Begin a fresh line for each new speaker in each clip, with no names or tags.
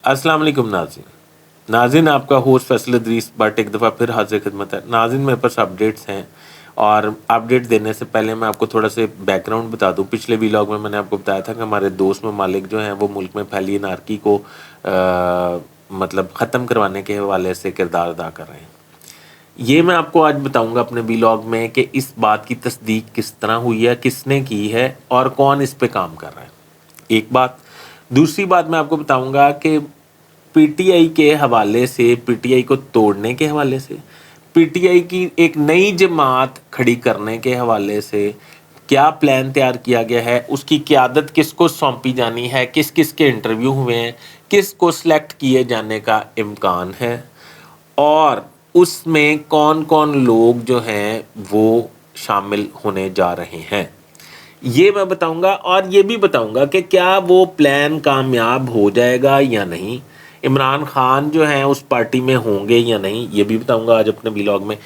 अस्सलाम वालेकुम नाज़रीन, आपका होस्ट फैसल इदरीस बट एक दफ़ा फिर हाजिर खिदमत है। नाज़रीन, मेरे पास अपडेट्स हैं और अपडेट देने से पहले मैं आपको थोड़ा सा बैकग्राउंड बता दूं। पिछले व्लॉग में मैंने आपको बताया था कि हमारे दोस्त ममालिक जो हैं वो मुल्क में फैली अनारकी को मतलब ख़त्म करवाने के हवाले से किरदार अदा कर रहे हैं। ये मैं आपको आज बताऊंगा अपने व्लॉग में कि इस बात की तस्दीक किस तरह हुई है, किसने की है और कौन इस पे काम कर रहा है। एक बात। दूसरी बात मैं आपको बताऊंगा कि पीटीआई के हवाले से, पीटीआई को तोड़ने के हवाले से, पीटीआई की एक नई जमात खड़ी करने के हवाले से क्या प्लान तैयार किया गया है, उसकी क़यादत किसको सौंपी जानी है, किस किस के इंटरव्यू हुए हैं, किसको सिलेक्ट किए जाने का इम्कान है और उसमें कौन कौन लोग जो हैं वो शामिल होने जा रहे हैं, ये मैं बताऊंगा। और ये भी बताऊंगा कि क्या वो प्लान कामयाब हो जाएगा या नहीं, इमरान खान जो हैं उस पार्टी में होंगे या नहीं, ये भी बताऊंगा आज अपने व्लॉग में।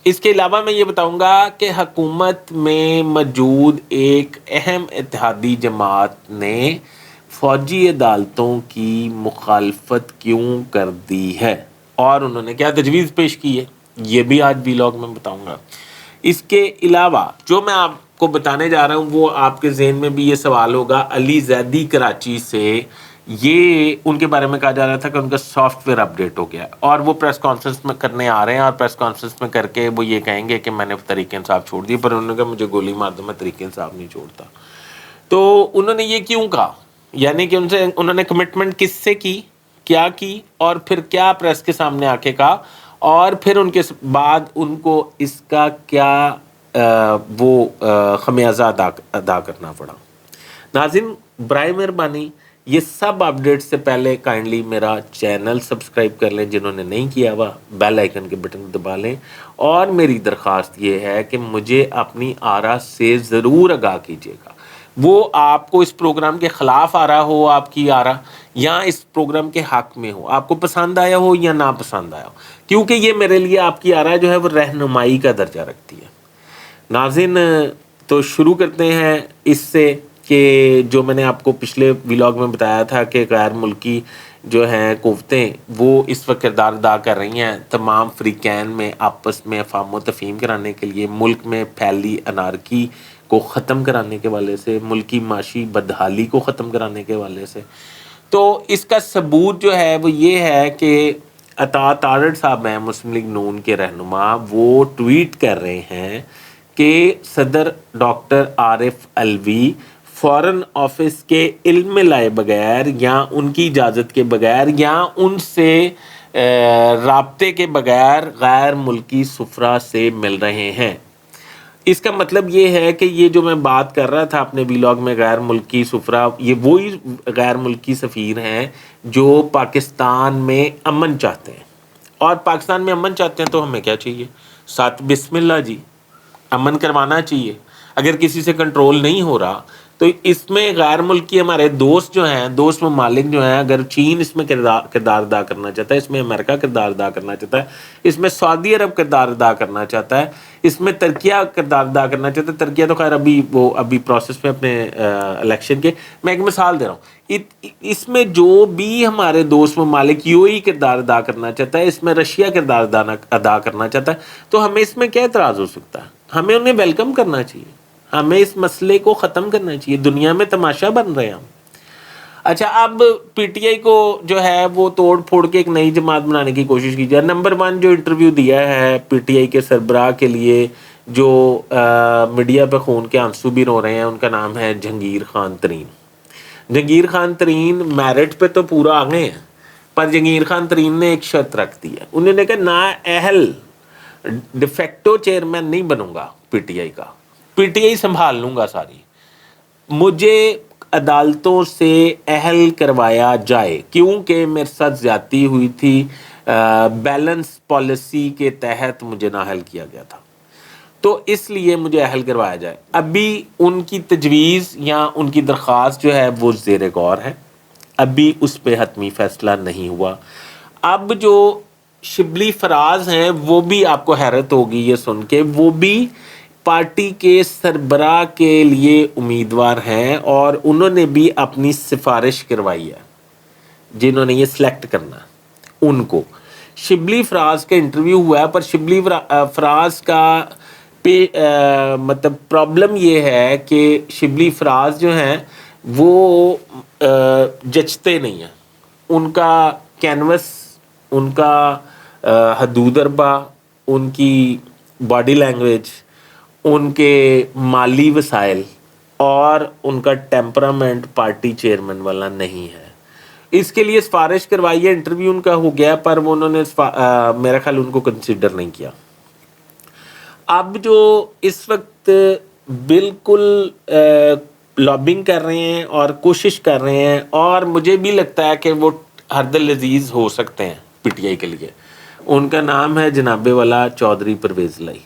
इसके अलावा मैं ये बताऊंगा कि हुकूमत में मौजूद एक अहम इत्तेहादी जमात ने फौजी अदालतों की मुखालफत क्यों कर दी है और उन्होंने क्या तजवीज़ पेश की है, ये भी आज व्लॉग में बताऊंगा। इसके अलावा जो मैं आपको बताने जा रहा हूँ वो आपके जहन में भी ये सवाल होगा। अली जैदी कराची से, ये उनके बारे में कहा जा रहा था कि उनका सॉफ्टवेयर अपडेट हो गया और वो प्रेस कॉन्फ्रेंस में करने आ रहे हैं और प्रेस कॉन्फ्रेंस में करके वो ये कहेंगे कि मैंने तहरीक इंसाफ छोड़ दी, पर उन्होंने कहा मुझे गोली मार दो, मैं तहरीक इंसाफ नहीं छोड़ता। तो उन्होंने ये क्यों कहा, यानी कि उनसे उन्होंने कमिटमेंट किससे की, क्या की और फिर क्या प्रेस के सामने आके कहा और फिर उनके बाद उनको इसका क्या खमियाजा अदा करना पड़ा। नाज़रीन, बराए मेहरबानी ये सब अपडेट से पहले काइंडली मेरा चैनल सब्सक्राइब कर लें, जिन्होंने नहीं किया हुआ बेल आइकन के बटन दबा लें। और मेरी दरख्वास्त ये है कि मुझे अपनी आरा से ज़रूर आगाह कीजिएगा। वो आपको इस प्रोग्राम के ख़िलाफ़ आ रहा हो आपकी आरा, या इस प्रोग्राम के हक़ में हो, आपको पसंद आया हो या ना पसंद आया हो, क्योंकि ये मेरे लिए आपकी आरा जो है वो रहनुमाई का दर्जा रखती है। नाज़रीन, तो शुरू करते हैं इससे कि जो मैंने आपको पिछले व्लॉग में बताया था कि गैर मुल्की जो हैं कुव्वतें वो इस वक्त किरदार अदा कर रही हैं तमाम फ़रीक़ैन में आपस में अफ़ाम तफ़हीम कराने के लिए, मुल्क में फैली अनारकी को ख़त्म कराने के वाले से, मुल्की माशी बदहाली को ख़त्म कराने के वाले से। तो इसका सबूत जो है वो ये है कि अता तारड़ साहब हैं, मुस्लिम लीग नून के रहनुमा, वो ट्वीट कर रहे हैं कि सदर doctor Arif Alvi foreign office के इल्म में लाए बगैर या उनकी इजाज़त के बगैर या उनसे राब्ते के बगैर गैर मुल्की सुफरा से मिल रहे हैं। इसका मतलब ये है कि ये जो मैं बात कर रहा था अपने व्लॉग में गैर मुल्की सुफरा, ये वही गैर मुल्की सफ़ीर हैं जो पाकिस्तान में अमन चाहते हैं। और पाकिस्तान में अमन चाहते हैं तो हमें क्या चाहिए, साथ बिस्मिल्लाह जी, अमन करवाना चाहिए। अगर किसी से कंट्रोल नहीं हो रहा तो इसमें गैर मुल्की हमारे दोस्त जो हैं, दोस्त ममालिक जो हैं, अगर चीन इसमें किरदार अदा करना चाहता है, इसमें अमेरिका किरदार अदा करना चाहता है, इसमें सऊदी अरब किरदार अदा करना चाहता है, इसमें तुर्किया किरदार अदा करना चाहता है। तुर्किया तो खैर अभी प्रोसेस में अपने इलेक्शन के, मैं एक मिसाल दे रहा हूँ। इसमें जो भी हमारे दोस्त ममालिक यूएई किरदार अदा करना चाहता है, इसमें रशिया किरदार अदा करना चाहता है, तो हमें इसमें क्या एतराज़ हो सकता है? हमें उन्हें वेलकम करना चाहिए, हमें इस मसले को ख़त्म करना चाहिए। दुनिया में तमाशा बन रहे हैं हम। अच्छा, अब पीटीआई को जो है वो तोड़ फोड़ के एक नई जमात बनाने की कोशिश की जाए। नंबर 1 जो इंटरव्यू दिया है पीटीआई के सरबराह के लिए, जो मीडिया पे खून के आंसू भी रो रहे हैं, उनका नाम है जहांगीर खान तरीन। जहांगीर खान तरीन मेरिट पे तो पूरा आगे हैं, पर जहांगीर खान तरीन ने एक शर्त रख दी है। उन्होंने कहा ना अहल डिफेक्टो चेयरमैन नहीं बनूंगा पीटीआई का, पीटीआई संभाल लूंगा सारी, मुझे अदालतों से अहल करवाया जाए, क्योंकि मेरे साथ ज्यादती हुई थी, बैलेंस पॉलिसी के तहत मुझे नाअहल किया गया था, तो इसलिए मुझे अहल करवाया जाए। अभी उनकी तजवीज़ या उनकी दरख्वास्त जो है वो ज़ेर गौर है, अभी उस पर हतमी फैसला नहीं हुआ। अब जो शिबली फराज हैं वो भी आपको हैरत होगी ये सुन के, वो भी पार्टी के सरबराह के लिए उम्मीदवार हैं और उन्होंने भी अपनी सिफारिश करवाई है। जिन्होंने ये सिलेक्ट करना है उनको। शिबली फराज का इंटरव्यू हुआ है, पर शिबली फराज का मतलब प्रॉब्लम ये है कि शिबली फराज जो हैं वो जचते नहीं हैं। उनका कैनवस, उनका हदूद अरबा, उनकी बॉडी लैंग्वेज, उनके माली वसाइल और उनका टेम्परामेंट पार्टी चेयरमैन वाला नहीं है। इसके लिए सिफारिश करवाई है, इंटरव्यू उनका हो गया, पर वो उन्होंने मेरा ख्याल उनको कंसिडर नहीं किया। अब जो इस वक्त बिल्कुल लॉबिंग कर रहे हैं और कोशिश कर रहे हैं, और मुझे भी लगता है कि वो हरदल अजीज हो सकते हैं पीटीआई के लिए, उनका नाम है जनाबे वाला चौधरी परवेज लाई।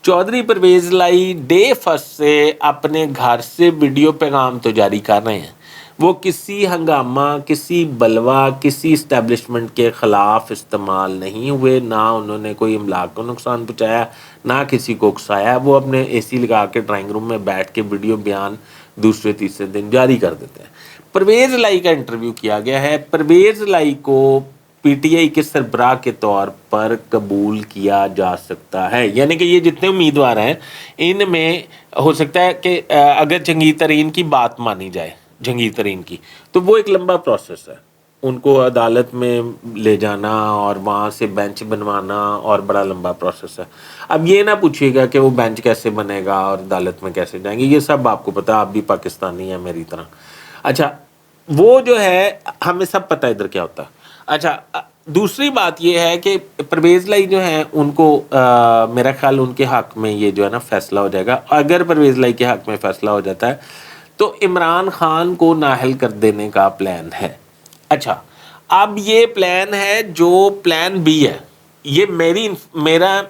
चौधरी परवेज लाई डे फर्स्ट से अपने घर से वीडियो पैगाम तो जारी कर रहे हैं। वो किसी हंगामा, किसी बलवा, किसी इस्टेब्लिशमेंट के ख़िलाफ़ इस्तेमाल नहीं हुए, ना उन्होंने कोई इमलाक को नुकसान पहुँचाया, ना किसी को उकसाया। वो अपने एसी लगा के ड्राइंग रूम में बैठ के वीडियो बयान दूसरे तीसरे दिन जारी कर देते हैं। परवेज़ लाई का इंटरव्यू किया गया है। परवेज़ लाई को पीटीआई के सरबराह के तौर पर कबूल किया जा सकता है, यानी कि ये जितने उम्मीदवार हैं इनमें हो सकता है कि अगर जंगीर तरीन की बात मानी जाए, जंगीर तरीन की, तो वो एक लंबा प्रोसेस है। उनको अदालत में ले जाना और वहाँ से बेंच बनवाना और बड़ा लंबा प्रोसेस है। अब ये ना पूछिएगा कि वो बेंच कैसे बनेगा और अदालत में कैसे जाएंगे, ये सब आपको पता है, आप भी पाकिस्तानी हैं मेरी तरह। अच्छा, वो जो है हमें सब पता है इधर क्या होता है। अच्छा, दूसरी बात ये है कि परवेज़ लाई जो है उनको मेरा ख्याल उनके हक में ये जो है ना फैसला हो जाएगा। अगर परवेज़ लाई के हक में फैसला हो जाता है तो इमरान खान को नाअहल कर देने का प्लान है। अच्छा, अब ये प्लान है जो प्लान बी है, ये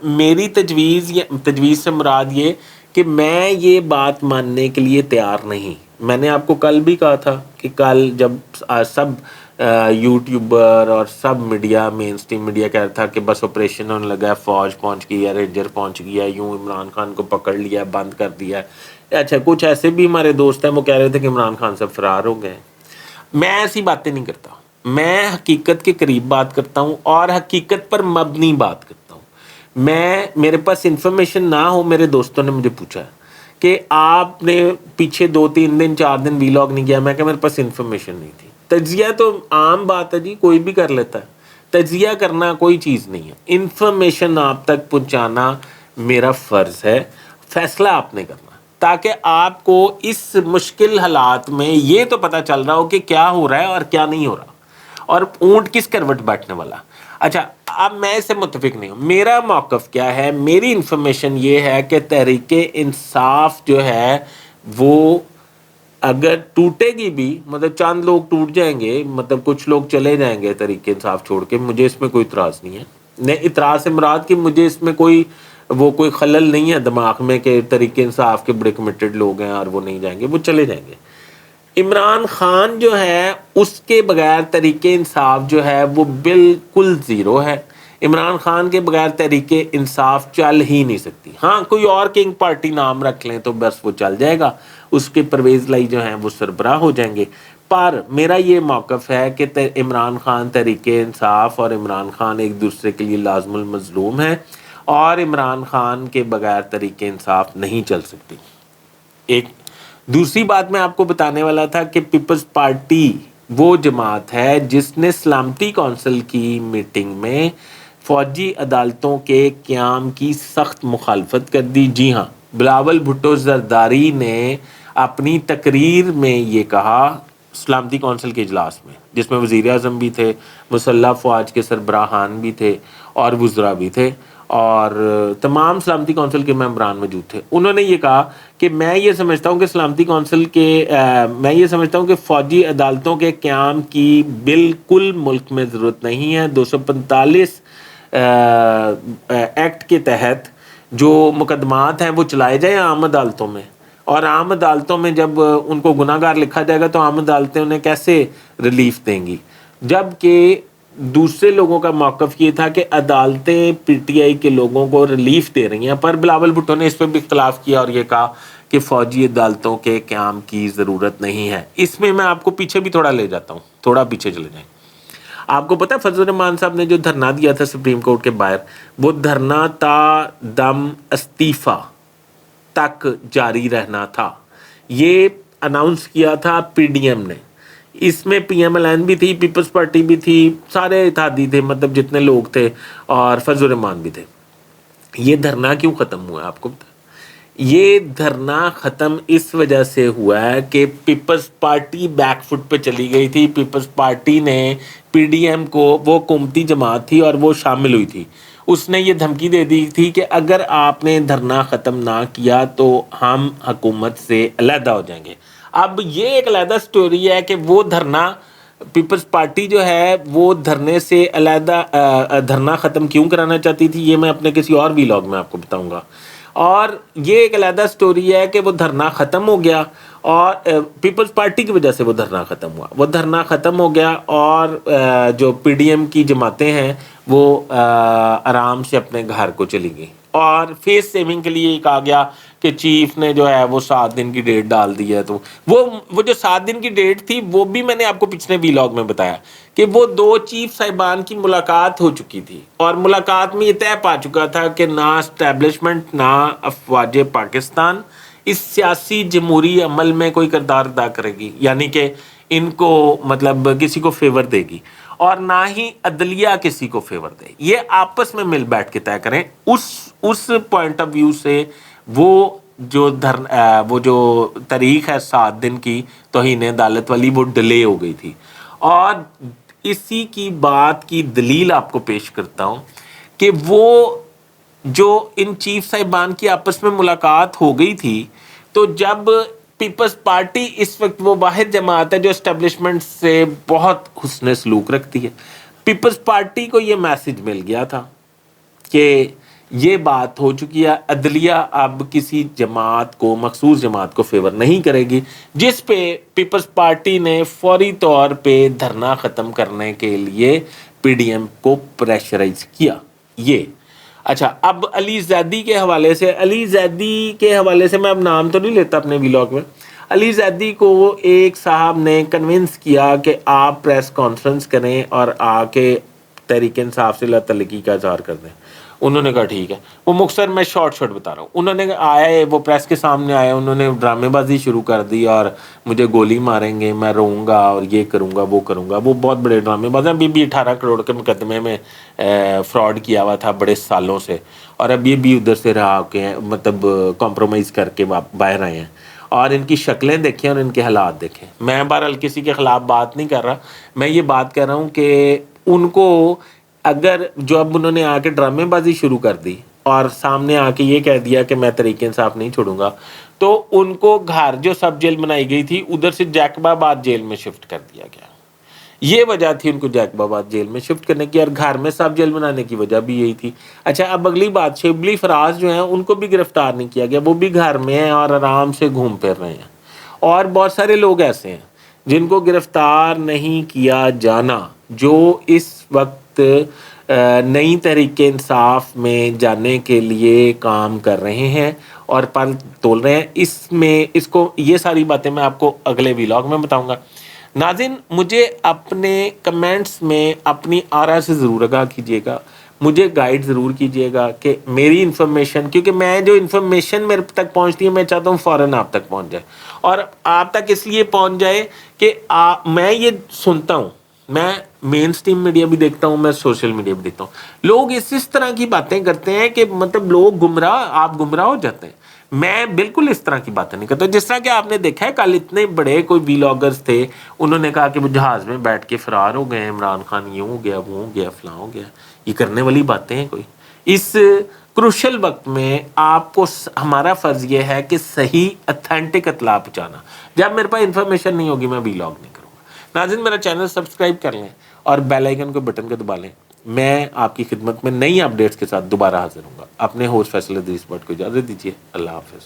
मेरी तजवीज़ से मुराद ये कि मैं ये बात मानने के लिए तैयार नहीं। मैंने आपको कल भी कहा था कि कल जब सब यूट्यूबर और सब मीडिया, मेन स्ट्रीम मीडिया कह रहा था कि बस ऑपरेशन होने लगा है, फ़ौज पहुंच गई है, रेंजर पहुंच गया, यूं इमरान खान को पकड़ लिया, बंद कर दिया। अच्छा, कुछ ऐसे भी हमारे दोस्त हैं वो कह रहे थे कि इमरान खान सब फरार हो गए। मैं ऐसी बातें नहीं करता, मैं हकीकत के करीब बात करता हूँ और हकीकत पर मबनी बात करता हूँ। मेरे पास इंफॉर्मेशन ना हो, मेरे दोस्तों ने मुझे पूछा कि आपने पीछे 2-3 दिन 4 दिन वीलॉग नहीं किया, मैं कहा मेरे पास इंफॉर्मेशन नहीं थी। तजिया तो आम बात है जी, कोई भी कर लेता है, तजिया करना कोई चीज़ नहीं है। इंफॉर्मेशन आप तक पहुँचाना मेरा फ़र्ज़ है, फैसला आपने करना, ताकि आपको इस मुश्किल हालात में ये तो पता चल रहा हो कि क्या हो रहा है और क्या नहीं हो रहा, और ऊँट किस करवट बैठने वाला। अच्छा, अब मैं इससे मुत्तफिक नहीं हूँ। मेरा मौक़िफ़ क्या है, मेरी इंफॉर्मेशन ये है कि तहरीके इंसाफ जो है वो अगर टूटेगी भी, मतलब चंद लोग टूट जाएंगे, मतलब कुछ लोग चले जाएंगे तहरीके इंसाफ छोड़ के, मुझे इसमें कोई इतराज़ नहीं है। नहीं, इतराज़ से मुराद कि मुझे इसमें कोई खलल नहीं है दिमाग में कि तहरीके इंसाफ के बड़े कमिटेड लोग हैं और वो नहीं जाएंगे, वो चले जाएंगे। इमरान खान जो है उसके बगैर तहरीके इंसाफ जो है वो बिल्कुल ज़ीरो है। इमरान खान के बगैर तहरीके इंसाफ चल ही नहीं सकती। हाँ, कोई और किंग पार्टी नाम रख लें तो बस वो चल जाएगा, उसके परवेज़ लाई जो हैं वो सरबराह हो जाएंगे। पर मेरा ये मौक़िफ़ है कि इमरान खान तहरीके इंसाफ और इमरान खान एक दूसरे के लिए लाज़िमुल मज़लूम है, और इमरान खान के बगैर तहरीके इंसाफ नहीं चल सकती। एक दूसरी बात मैं आपको बताने वाला था कि पीपल्स पार्टी वो जमात है जिसने सलामती कौंसिल की मीटिंग में फ़ौजी अदालतों के क़याम की सख्त मुखालफत कर दी। जी हाँ, बिलावल भुट्टो ज़रदारी ने अपनी तकरीर में ये कहा सलामती कौंसिल के इजलास में, जिसमें वज़ीर आज़म भी थे, मुसल्लह फ़ौज के सरबराहान भी थे और वज़रा भी थे, और तमाम सलामती कौंसिल के मेंबरान मौजूद थे। उन्होंने ये कहा कि मैं ये समझता हूँ कि सलामती कौंसिल के मैं ये समझता हूँ कि फ़ौजी अदालतों के क़याम की बिल्कुल मुल्क में ज़रूरत नहीं है। 245 एक्ट के तहत जो मुकदमात हैं वो चलाए जाए आम अदालतों में, और आम अदालतों में जब उनको गुनाहगार लिखा जाएगा तो आम अदालतें उन्हें कैसे रिलीफ देंगी। जबकि दूसरे लोगों का मौक़िफ़ ये था कि अदालतें पीटीआई के लोगों को रिलीफ दे रही हैं, पर बिलावल भुट्टो ने इस पर भी इख्तलाफ किया और ये कहा कि फ़ौजी अदालतों के क़याम की ज़रूरत नहीं है। इसमें मैं आपको पीछे भी थोड़ा ले जाता हूँ, थोड़ा पीछे चले जाएँ। آپ کو پتا ہے فضل الرحمان صاحب نے جو دھرنا دیا تھا سپریم کورٹ کے باہر، وہ دھرنا تا دم استعفی تک جاری رہنا تھا. یہ اناؤنس کیا تھا پی ڈی ایم نے. اس میں پی ایم ایل این بھی تھی، پیپلز پارٹی بھی تھی، سارے اتحادی تھے، مطلب جتنے لوگ تھے، اور فضل الرحمان بھی تھے. یہ دھرنا کیوں ختم ہوا ہے آپ کو پتا؟ یہ دھرنا ختم اس وجہ سے ہوا ہے کہ پیپلز پارٹی بیک فٹ پہ چلی گئی تھی. پیپلز پارٹی نے پی ڈی ایم کو، وہ حکومتی جماعت تھی اور وہ شامل ہوئی تھی، اس نے یہ دھمکی دے دی تھی کہ اگر آپ نے دھرنا ختم نہ کیا تو ہم حکومت سے علیحدہ ہو جائیں گے. اب یہ ایک علیحدہ سٹوری ہے کہ وہ دھرنا، پیپلز پارٹی جو ہے وہ دھرنے سے علیحدہ دھرنا ختم کیوں کرانا چاہتی تھی، یہ میں اپنے کسی اور ویلاگ میں آپ کو بتاؤں گا. اور یہ ایک علیحدہ سٹوری ہے کہ وہ دھرنا ختم ہو گیا، اور پیپلز پارٹی کی وجہ سے وہ دھرنا ختم ہوا. وہ دھرنا ختم ہو گیا اور جو پی ڈی ایم کی جماعتیں ہیں وہ آرام سے اپنے گھر کو چلی گئیں. اور فیس سیونگ کے لیے کہا گیا کہ چیف نے جو ہے وہ 7 دن کی ڈیٹ ڈال دی ہے. تو وہ جو 7 دن کی ڈیٹ تھی وہ بھی میں نے آپ کو پچھلے ویلاگ میں بتایا کہ وہ 2 چیف صاحبان کی ملاقات ہو چکی تھی، اور ملاقات میں یہ طے پا چکا تھا کہ نہ اسٹیبلشمنٹ نہ افواج پاکستان اس سیاسی جمہوری عمل میں کوئی کردار ادا کرے گی، یعنی کہ ان کو مطلب کسی کو فیور دے گی، اور نہ ہی عدلیہ کسی کو فیور دے. یہ آپس میں مل بیٹھ کے طے کریں. اس پوائنٹ آف ویو سے وہ جو تاریخ ہے 7 دن کی توہین عدالت والی، وہ ڈیلے ہو گئی تھی. اور اسی کی بات کی دلیل آپ کو پیش کرتا ہوں کہ وہ جو ان چیف صاحبان کی آپس میں ملاقات ہو گئی تھی، تو جب پیپلز پارٹی اس وقت وہ واحد جماعت ہے جو اسٹیبلشمنٹ سے بہت حسن سلوک رکھتی ہے، پیپلز پارٹی کو یہ میسج مل گیا تھا کہ یہ بات ہو چکی ہے، عدلیہ اب کسی جماعت کو، مخصوص جماعت کو فیور نہیں کرے گی، جس پہ پیپلز پارٹی نے فوری طور پہ دھرنا ختم کرنے کے لیے پی ڈی ایم کو پریشرائز کیا. یہ اچھا، اب علی زیدی کے حوالے سے میں اب نام تو نہیں لیتا اپنے ویلاگ میں. علی زیدی کو ایک صاحب نے کنونس کیا کہ آپ پریس کانفرنس کریں اور آ کے تحریک انصاف سے اللہ تعلقی کا اظہار کر دیں. انہوں نے کہا ٹھیک ہے. وہ مختصر میں شارٹ بتا رہا ہوں. انہوں نے آئے، وہ پریس کے سامنے آئے، انہوں نے ڈرامے بازی شروع کر دی اور مجھے گولی ماریں گے، میں روؤں گا اور یہ کروں گا وہ کروں گا. وہ بہت بڑے ڈرامے باز ہیں. ابھی بھی 18 کروڑ کے مقدمے میں فراڈ کیا ہوا تھا بڑے سالوں سے، اور اب یہ بھی ادھر سے رہا کے ہیں، مطلب کمپرومائز کر کے باہر آئے ہیں. اور ان کی شکلیں دیکھیں اور ان کے حالات دیکھیں. میں بہرحال کسی کے خلاف بات نہیں کر رہا، میں یہ بات کر رہا ہوں کہ ان کو اگر جو اب انہوں نے آ کے ڈرامے بازی شروع کر دی اور سامنے آ کے یہ کہہ دیا کہ میں تحریک انصاف نہیں چھوڑوں گا، تو ان کو گھر جو سب جیل بنائی گئی تھی ادھر سے جیکب آباد جیل میں شفٹ کر دیا گیا. یہ وجہ تھی ان کو جیکب آباد جیل میں شفٹ کرنے کی، اور گھر میں سب جیل بنانے کی وجہ بھی یہی تھی. اچھا، اب اگلی بات، شبلی فراز جو ہیں ان کو بھی گرفتار نہیں کیا گیا، وہ بھی گھر میں ہیں اور آرام سے گھوم پھر رہے ہیں. اور بہت سارے لوگ ایسے ہیں جن کو گرفتار نہیں کیا جانا، جو اس وقت نئی تحریک انصاف میں جانے کے لیے کام کر رہے ہیں اور پل تول رہے ہیں. یہ ساری باتیں میں آپ کو اگلے ویلاگ میں بتاؤں گا. ناظرین، مجھے اپنے کمنٹس میں اپنی آرا سے ضرور آگاہ کیجیے گا، مجھے گائیڈ ضرور کیجیے گا کہ میری انفارمیشن، کیونکہ میں جو انفارمیشن میرے تک پہنچتی ہے میں چاہتا ہوں فوراً آپ تک پہنچ جائے. اور آپ تک اس لیے پہنچ جائے کہ میں یہ سنتا ہوں، میں مین سٹریم میڈیا بھی دیکھتا ہوں، میں سوشل میڈیا بھی دیکھتا ہوں، لوگ اس طرح کی باتیں کرتے ہیں کہ مطلب لوگ آپ گمراہ ہو جاتے ہیں. میں بالکل اس طرح کی باتیں نہیں کرتا. جس طرح کہ آپ نے دیکھا ہے کل اتنے بڑے کوئی ویلاگرز تھے، انہوں نے کہا کہ وہ جہاز میں بیٹھ کے فرار ہو گئے، عمران خان یہ ہو گیا، وہ ہو گیا، فلاں ہو گیا. یہ کرنے والی باتیں ہیں کوئی؟ اس کروشل وقت میں آپ کو ہمارا فرض یہ ہے کہ صحیح اتھینٹک اطلاع پہنچانا. جب میرے پاس انفارمیشن نہیں ہوگی میں ویلاگ نہیں کروں گا. ناظرین، میرا چینل سبسکرائب کر لیں اور بیل آئیکن کو بٹن کو دبا لیں. میں آپ کی خدمت میں نئی اپڈیٹس کے ساتھ دوبارہ حاضر ہوں گا. اپنے ہوسٹ فیصل ادریس بٹ کو اجازت دیجیے. اللہ حافظ.